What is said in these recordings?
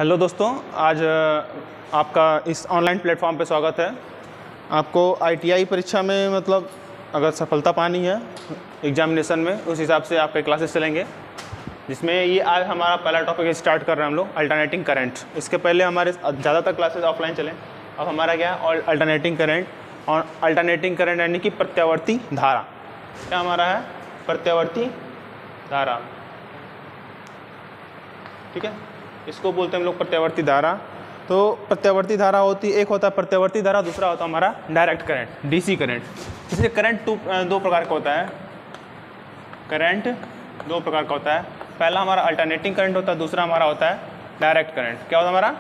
Hello दोस्तों, आज आपका इस ऑनलाइन प्लेटफॉर्म पे स्वागत है। आपको आईटीआई परीक्षा में मतलब अगर सफलता पानी है एग्जामिनेशन में, उस हिसाब से आपके क्लासेस चलेंगे, जिसमें ये आज हमारा पहला टॉपिक स्टार्ट कर रहे हैं हम लोग, अल्टरनेटिंग करंट। इसके पहले हमारे ज़्यादातर क्लासेस ऑफलाइन चले, अब हमारा क्या है अल्टरनेटिंग करंट। और अल्टरनेटिंग करंट यानी कि प्रत्यावर्ती धारा। क्या हमारा है? प्रत्यावर्ती धारा। ठीक है, इसको बोलते हैं हम लोग प्रत्यावर्ती धारा। तो प्रत्यावर्ती धारा होती, एक होता है प्रत्यावर्ती धारा, दूसरा होता है हमारा डायरेक्ट करंट, डीसी करंट। इसलिए करंट दो प्रकार का होता है। करंट दो प्रकार का होता है। पहला हमारा अल्टरनेटिंग करंट होता है, दूसरा हमारा होता है डायरेक्ट करंट। क्या होता है हमारा?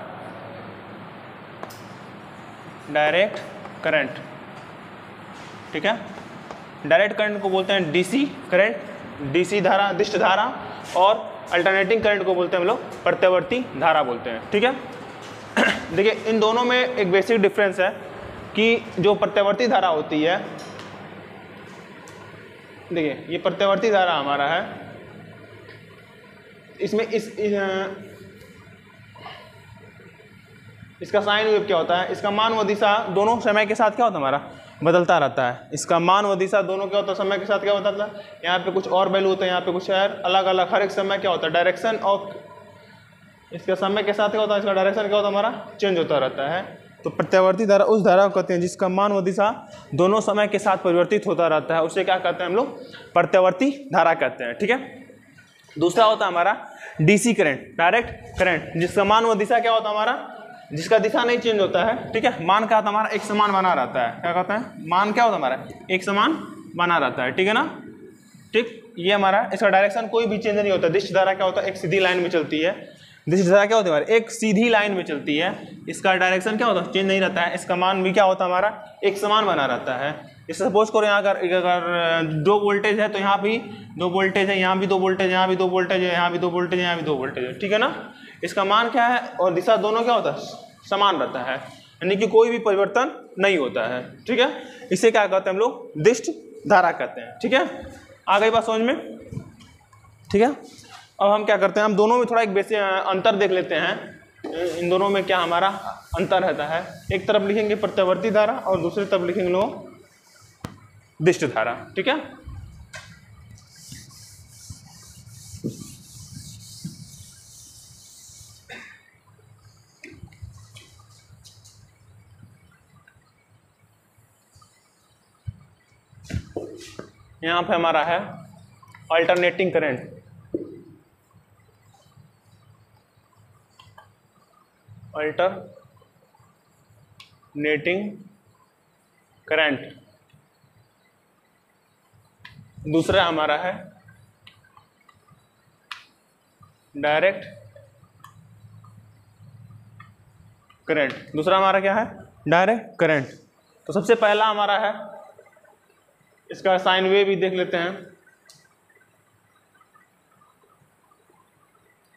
Direct current. ठीक है, डायरेक्ट करंट को बोलते हैं डीसी करंट, डीसी धारा, दिष्ट धारा। और अल्टरनेटिंग करंट को बोलते हैं हम लोग प्रत्यावर्ती धारा बोलते हैं। ठीक है, देखिए इन दोनों में एक बेसिक डिफरेंस है कि जो प्रत्यावर्ती धारा होती है, देखिए ये प्रत्यावर्ती धारा हमारा है, इसमें इसका साइन वेव क्या होता है? इसका मान व दिशा दोनों समय के साथ क्या होता है हमारा? बदलता रहता है। इसका मान व दिशा दोनों क्या होता है? समय के साथ क्या बदलता है? यहाँ पे कुछ और वैल्यू होता है, यहाँ पे कुछ और अलग अलग, हर एक समय क्या होता है? डायरेक्शन ऑफ, इसका समय के साथ क्या होता है? इसका डायरेक्शन क्या होता है हमारा? चेंज होता रहता है। तो प्रत्यावर्ती धारा उस धारा को कहते हैं जिसका मान व दिशा दोनों समय के साथ परिवर्तित होता रहता है, उसे क्या कहते हैं हम लोग? प्रत्यावर्ती धारा कहते हैं। ठीक है, दूसरा होता है हमारा डीसी करंट, डायरेक्ट करंट, जिसका मान व दिशा क्या होता है हमारा? जिसका दिशा नहीं चेंज होता है। ठीक है, मान क्या होता है हमारा? एक समान बना रहता है। क्या कहते हैं? मान क्या होता है हमारा? एक समान बना रहता है। ठीक है ना? ठीक, ये हमारा, इसका डायरेक्शन कोई भी चेंज नहीं होता। दिष्ट धारा क्या होता है? एक सीधी लाइन में चलती है। दिष्ट धारा क्या होती है हमारी? एक सीधी लाइन में चलती है। इसका डायरेक्शन क्या होता है? चेंज नहीं रहता है। इसका मान भी क्या होता है हमारा? एक समान बना रहता है। जैसे सपोज करो यहाँ अगर दो वोल्टेज है तो यहाँ भी दो वोल्टेज है, यहाँ भी दो वोल्टेज, यहाँ भी दो वोल्टेज है, यहाँ भी दो वोल्टेज, यहाँ भी दो वोल्टेज है। ठीक है ना? इसका मान क्या है और दिशा दोनों क्या होता है? समान रहता है, यानी कि कोई भी परिवर्तन नहीं होता है। ठीक है, इसे क्या कहते हैं हम लोग? दिष्ट धारा कहते हैं। ठीक है, आ गई बात समझ में? ठीक है, अब हम क्या करते हैं, हम दोनों में थोड़ा एक बेसिक अंतर देख लेते हैं। इन दोनों में क्या हमारा अंतर रहता है? एक तरफ लिखेंगे प्रत्यावर्ती धारा और दूसरी तरफ लिखेंगे लोग दिष्ट धारा। ठीक है, यहाँ पे हमारा है अल्टरनेटिंग करंट। Alternating current. दूसरा हमारा है डायरेक्ट करंट। दूसरा हमारा क्या है? Direct current. तो सबसे पहला हमारा है, इसका साइन वेव भी देख लेते हैं।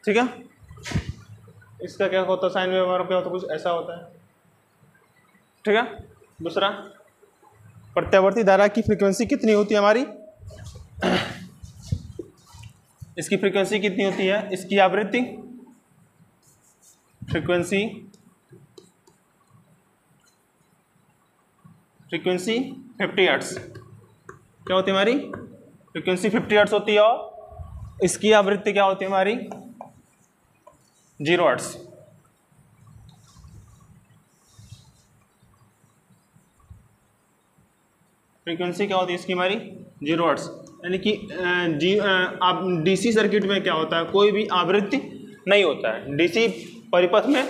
ठीक है, इसका क्या होता है? साइन वेव हमारा क्या होता है? कुछ ऐसा होता है। ठीक है, दूसरा प्रत्यावर्ती धारा की फ्रीक्वेंसी कितनी होती है हमारी? इसकी फ्रीक्वेंसी कितनी होती है? इसकी आवृत्ति फ्रीक्वेंसी 50 हर्ट्ज। क्या होती है हमारी? फ्रीक्वेंसी 50 हर्ट्ज होती है। और इसकी आवृत्ति क्या होती है हमारी? 0 हर्ट्ज। फ्रीक्वेंसी क्या होती है इसकी हमारी? 0 हर्ट्ज। यानी कि आप डीसी सर्किट में क्या होता है? कोई भी आवृत्ति नहीं होता है। डीसी परिपथ में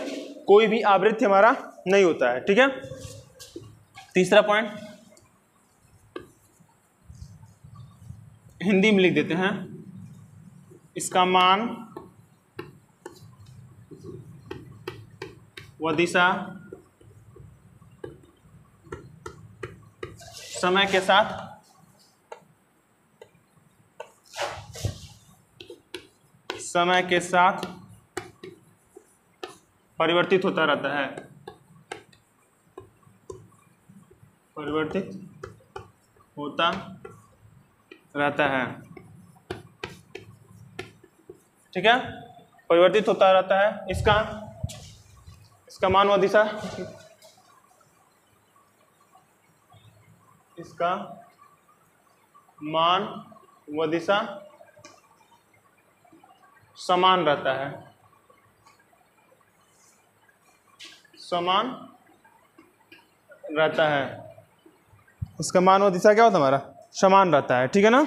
कोई भी आवृत्ति हमारा नहीं होता है। ठीक है, तीसरा पॉइंट हिंदी में लिख देते हैं। इसका मान व दिशा समय के साथ परिवर्तित होता रहता है। परिवर्तित होता रहता है। ठीक है, परिवर्तित होता रहता है। इसका इसका मान व दिशा, इसका मान व दिशा समान रहता है, समान रहता है। इसका मान व दिशा क्या होता है हमारा, समान रहता है, ठीक है ना।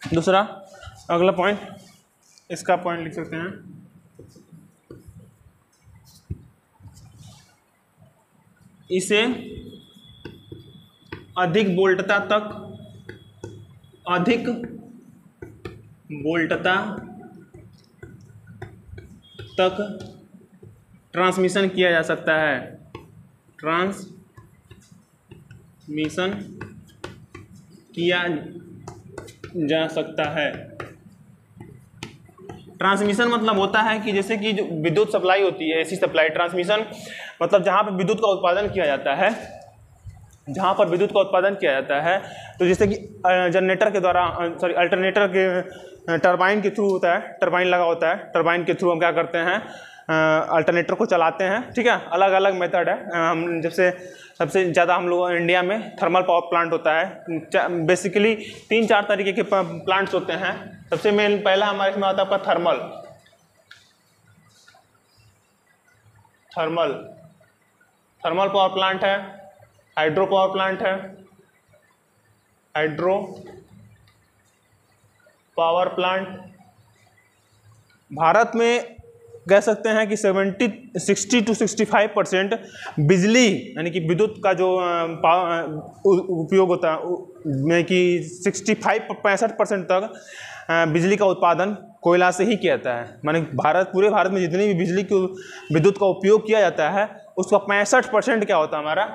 दूसरा अगला पॉइंट, इसका पॉइंट लिख सकते हैं, इसे अधिक वोल्टता तक ट्रांसमिशन किया जा सकता है, ट्रांसमिशन किया जा सकता है। ट्रांसमिशन मतलब होता है कि जैसे कि जो विद्युत सप्लाई होती है, ऐसी सप्लाई, ट्रांसमिशन मतलब जहाँ पर विद्युत का उत्पादन किया जाता है, जहाँ पर विद्युत का उत्पादन किया जाता है, तो जैसे कि जनरेटर के द्वारा, सॉरी अल्टरनेटर के टरबाइन के थ्रू होता है, टरबाइन लगा होता है, टरबाइन के थ्रू हम क्या करते हैं, अल्टरनेटर को चलाते हैं, ठीक है। अलग अलग मेथड है। हम जैसे सबसे ज़्यादा हम लोग इंडिया में थर्मल पावर प्लांट होता है। बेसिकली 3-4 तरीके के प्लांट्स होते हैं। सबसे मेन पहला हमारे इसमें आता है आपका थर्मल पावर प्लांट है, हाइड्रो पावर प्लांट है, हाइड्रो पावर प्लांट। भारत में कह सकते हैं कि 60 to 65% बिजली यानी कि विद्युत का जो उपयोग होता है में कि 65% तक बिजली का उत्पादन कोयला से ही किया जाता है। माने पूरे भारत में जितनी भी बिजली की विद्युत का उपयोग किया जाता है उसका 65% क्या होता है हमारा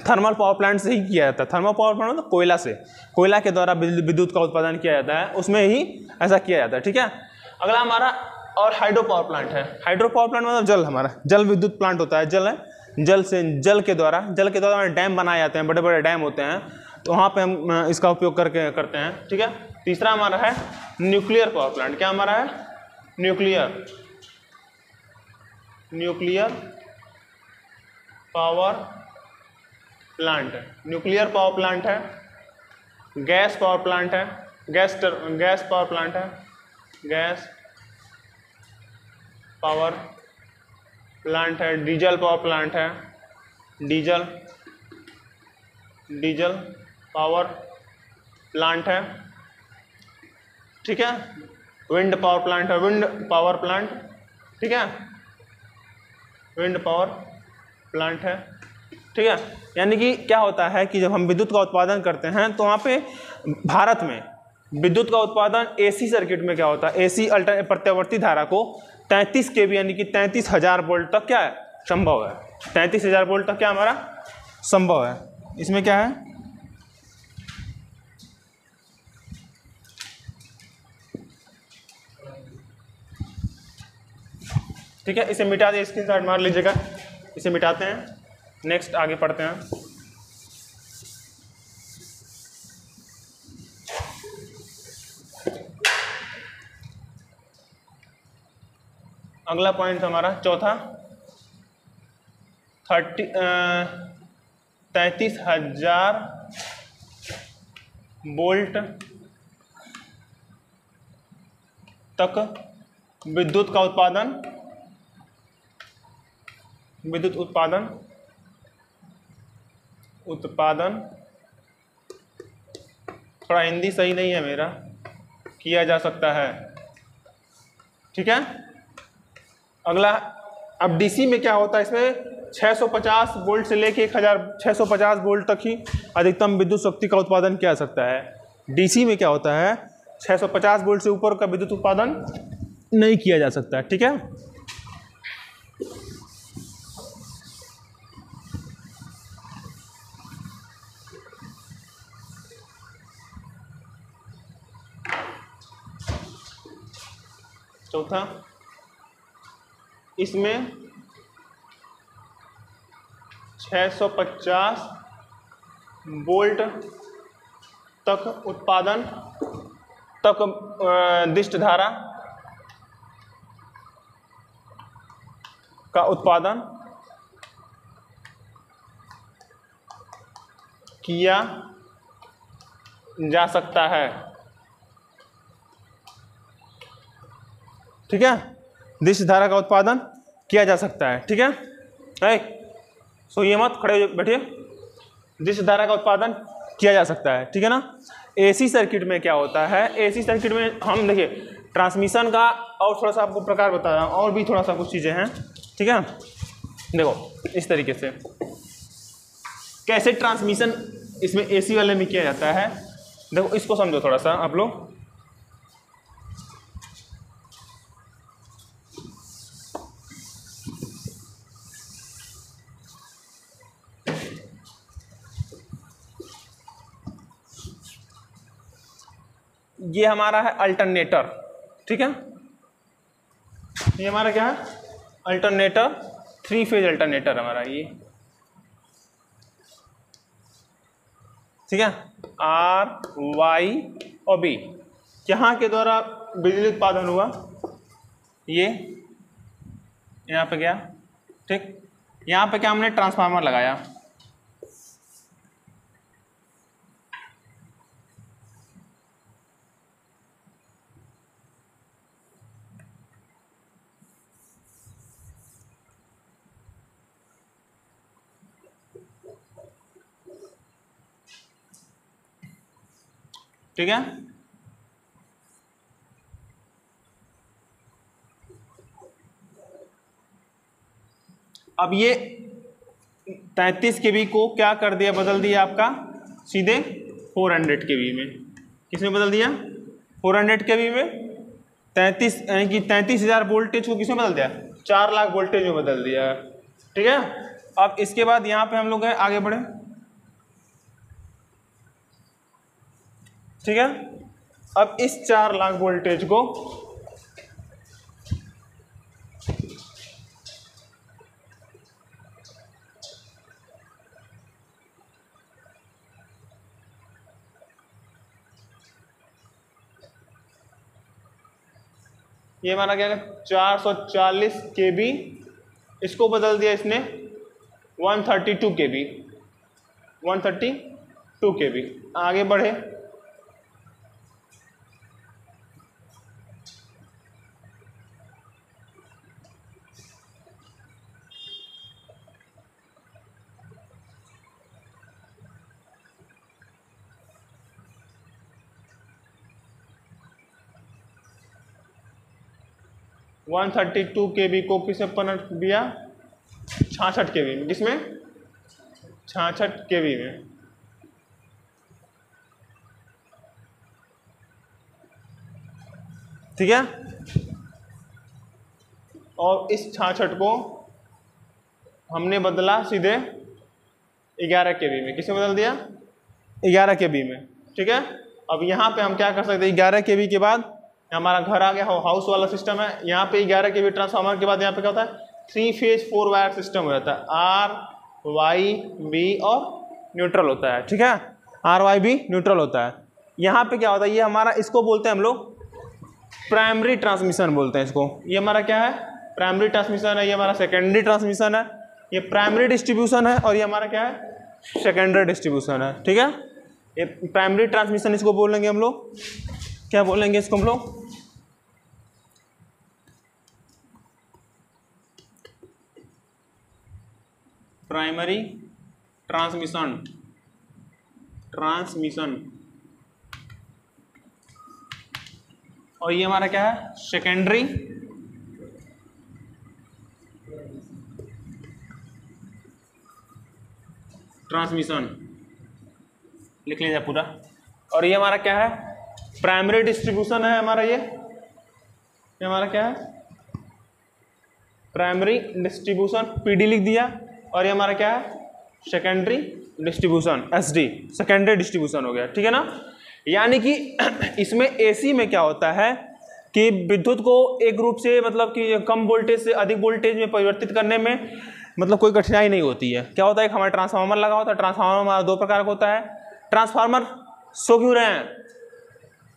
थर्मल पावर प्लांट से ही किया जाता है। थर्मल पावर प्लांट मतलब कोयला से, कोयला के द्वारा विद्युत का उत्पादन किया जाता है, उसमें ही ऐसा किया जाता है, ठीक है। अगला हमारा और हाइड्रो पावर प्लांट है। हाइड्रो पावर प्लांट मतलब जल, हमारा जल विद्युत प्लांट होता है। जल है, जल के द्वारा डैम बनाए जाते हैं, बड़े बड़े डैम होते हैं, तो वहाँ पे हम इसका उपयोग करते हैं, ठीक है। तीसरा हमारा है न्यूक्लियर पावर प्लांट। क्या हमारा है, न्यूक्लियर पावर प्लांट है। न्यूक्लियर पावर प्लांट है, गैस पावर प्लांट है, गैस पावर प्लांट है, गैस पावर प्लांट है, डीजल पावर प्लांट है, डीजल पावर प्लांट है, ठीक है। विंड पावर प्लांट है, विंड पावर प्लांट, ठीक है, विंड पावर प्लांट है, ठीक है। यानी कि क्या होता है कि जब हम विद्युत का उत्पादन करते हैं तो वहाँ पे भारत में विद्युत का उत्पादन एसी सर्किट में क्या होता है, एसी प्रत्यावर्ती धारा को 33 kV यानी कि 33,000 वोल्ट तक क्या है संभव है। 33,000 वोल्ट तक क्या हमारा संभव है। इसमें क्या है, ठीक है। इसे मिटा दिए, स्क्रीनशॉट मार लीजिएगा, इसे मिटाते हैं। नेक्स्ट आगे पढ़ते हैं। अगला पॉइंट हमारा चौथा, 33,000 वोल्ट तक विद्युत का उत्पादन थोड़ा हिंदी सही नहीं है मेरा, किया जा सकता है, ठीक है। अगला, अब डीसी में क्या होता है, इसमें 650 वोल्ट से लेके 1650 वोल्ट तक ही अधिकतम विद्युत शक्ति का उत्पादन किया जा सकता है। डीसी में क्या होता है, 650 वोल्ट से ऊपर का विद्युत उत्पादन नहीं किया जा सकता है, ठीक है। चौथा, इसमें 650 वोल्ट तक उत्पादन तक दिष्ट धारा का उत्पादन किया जा सकता है। ठीक है, दृश्य धारा का उत्पादन किया जा सकता है। ठीक है, सोइए मत, खड़े हो बैठिए। दृश्य धारा का उत्पादन किया जा सकता है। ठीक है ना। एसी सर्किट में क्या होता है, एसी सर्किट में हम देखिए ट्रांसमिशन का और थोड़ा सा आपको प्रकार बता रहा हूँ, और भी थोड़ा सा कुछ चीज़ें हैं। ठीक है, देखो इस तरीके से कैसे ट्रांसमिशन इसमें एसी वाले में किया जाता है। देखो इसको समझो थोड़ा सा आप लोग। ये हमारा है अल्टरनेटर। ठीक है, ये हमारा क्या है, अल्टरनेटर, 3 फेज अल्टरनेटर हमारा ये। ठीक है, आर वाई और बी, यहाँ के द्वारा बिजली उत्पादन हुआ, ये यहाँ पे गया। ठीक, यहाँ पे क्या हमने ट्रांसफार्मर लगाया। ठीक है, अब ये 33 केवी को क्या कर दिया, बदल दिया आपका सीधे 400 केवी में। किसने बदल दिया, 400 केवी में 33, यानी कि 33,000 वोल्टेज को किसने बदल दिया, 4 लाख वोल्टेज में बदल दिया। ठीक है, अब इसके बाद यहाँ पे हम लोग आगे बढ़े। ठीक है, अब इस 4 लाख वोल्टेज को ये हमारा क्या है 440 केबी, इसको बदल दिया इसने 132 केबी, 132 केबी। आगे बढ़े, वन 132 केबी को किसे पलट दिया, 66 केबी में। किसमें, 66 केबी में। ठीक है, और इस 66 को हमने बदला सीधे 11 केबी में। किसे बदल दिया, 11 केबी में। ठीक है, अब यहाँ पे हम क्या कर सकते हैं, 11 केबी के बाद हमारा घर आ गया, हाउस वाला सिस्टम है। यहाँ पे 11 केवी ट्रांसफार्मर के बाद यहाँ पे क्या होता है, 3 फेज 4 वायर सिस्टम हो जाता है। आर वाई बी और न्यूट्रल होता है। ठीक है, आर वाई बी न्यूट्रल होता है। यहाँ पे क्या होता है, ये हमारा, इसको बोलते हैं हम लोग प्राइमरी ट्रांसमिशन बोलते हैं इसको। ये हमारा क्या है, प्राइमरी ट्रांसमिशन है। ये हमारा सेकेंडरी ट्रांसमिशन है। ये प्राइमरी डिस्ट्रीब्यूशन है, और ये हमारा क्या है, सेकेंडरी डिस्ट्रीब्यूशन है। ठीक है, ये प्राइमरी ट्रांसमिशन इसको बोलेंगे हम लोग, क्या बोलेंगे इसको हम लोग, प्राइमरी ट्रांसमिशन, और ये हमारा क्या है, सेकेंडरी ट्रांसमिशन, लिख लीजिए पूरा। और ये हमारा क्या है, प्राइमरी डिस्ट्रीब्यूशन है हमारा। ये हमारा क्या है, प्राइमरी डिस्ट्रीब्यूशन, पीडी लिख दिया। और ये हमारा क्या है, secondary distribution, SD, secondary distribution हो गया। ठीक है ना। यानी कि इसमें एसी में क्या होता है कि विद्युत को एक रूप से, मतलब कि कम वोल्टेज से अधिक वोल्टेज में परिवर्तित करने में मतलब कोई कठिनाई नहीं होती है। क्या होता है, हमारा ट्रांसफार्मर लगा होता है। ट्रांसफार्मर हमारा 2 प्रकार का होता है। ट्रांसफार्मर सो क्यों रहे हैं,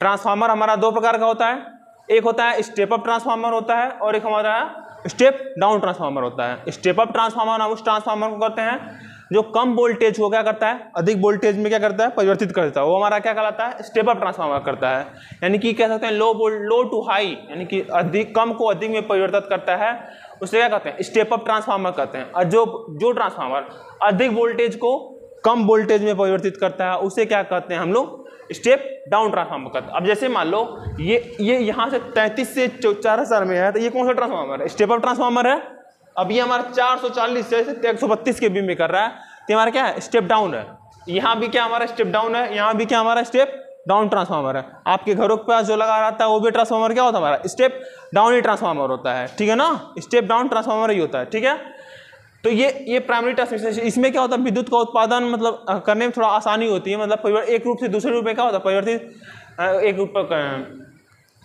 ट्रांसफार्मर हमारा 2 प्रकार का होता है। एक होता है स्टेप अप ट्रांसफार्मर होता है, और एक हमारा स्टेप डाउन ट्रांसफार्मर होता है। स्टेप अप ट्रांसफार्मर हम उस ट्रांसफार्मर को करते हैं जो कम वोल्टेज को क्या करता है, अधिक वोल्टेज में क्या करता है, परिवर्तित करता है, वो हमारा क्या कहलाता है, स्टेप अप ट्रांसफार्मर करता है। यानी कि कह सकते हैं लो टू हाई, यानी कि अधिक कम को अधिक में परिवर्तित करता है, उसे क्या कहते हैं, स्टेप अप ट्रांसफार्मर कहते हैं। और जो ट्रांसफार्मर अधिक वोल्टेज को कम वोल्टेज में परिवर्तित करता है उसे क्या कहते हैं हम लोग, स्टेप डाउन ट्रांसफार्मर करते हैं। अब जैसे मान लो ये यहाँ से 33 से 4000 में है, तो ये कौन सा ट्रांसफार्मर है, स्टेप अप ट्रांसफार्मर है। अब ये हमारा 440 से 132 के बीच में कर रहा है, तो हमारा क्या है, स्टेप डाउन है। यहाँ भी क्या हमारा स्टेप डाउन है, यहाँ भी क्या हमारा स्टेप डाउन ट्रांसफार्मर है। आपके घरों के पास जो लगा रहता है वो भी ट्रांसफार्मर क्या होता है, हमारा स्टेप डाउन ही ट्रांसफार्मर होता है, ठीक है ना, स्टेप डाउन ट्रांसफार्मर ही होता है, ठीक है। तो ये प्राइमरी ट्रांसमिशन, इसमें क्या होता है, विद्युत का उत्पादन मतलब करने में थोड़ा आसानी होती है, मतलब एक रूप से दूसरे रूप में क्या होता है, परिवर्तित एक रूप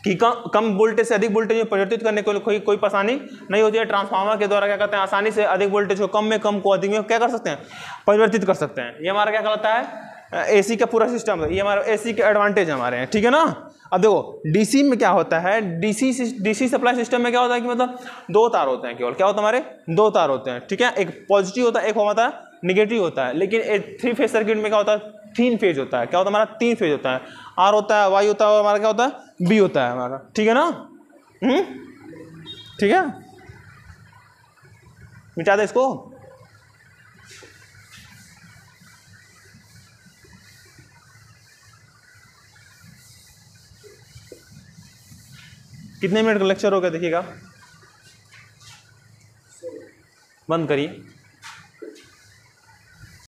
कि कम वोल्टेज से अधिक वोल्टेज में परिवर्तित करने को कोई परेशानी नहीं होती है। ट्रांसफार्मर के द्वारा क्या करते हैं, आसानी से अधिक वोल्टेज को कम में कम को अधिक में क्या कर सकते हैं, परिवर्तित कर सकते हैं। ये हमारा क्या कहलाता है, एसी का पूरा सिस्टम है, ये हमारा एसी के एडवांटेज हमारे हैं, ठीक है ना। अब देखो डीसी में क्या होता है, डीसी सप्लाई सिस्टम में क्या होता है कि मतलब 2 तार होते हैं, केवल क्या होता है, हमारे 2 तार होते हैं, ठीक है। एक पॉजिटिव होता है, एक होता है निगेटिव होता है। लेकिन 3 फेज सर्किट में क्या होता है, 3 फेज होता है। क्या होता है हमारा, 3 फेज होता है, आर होता है, वाई होता है, और हमारा क्या होता है, बी होता है हमारा, ठीक है ना। ठीक है, मिटा दे इसको। कितने मिनट का लेक्चर हो गया देखिएगा, बंद करिए।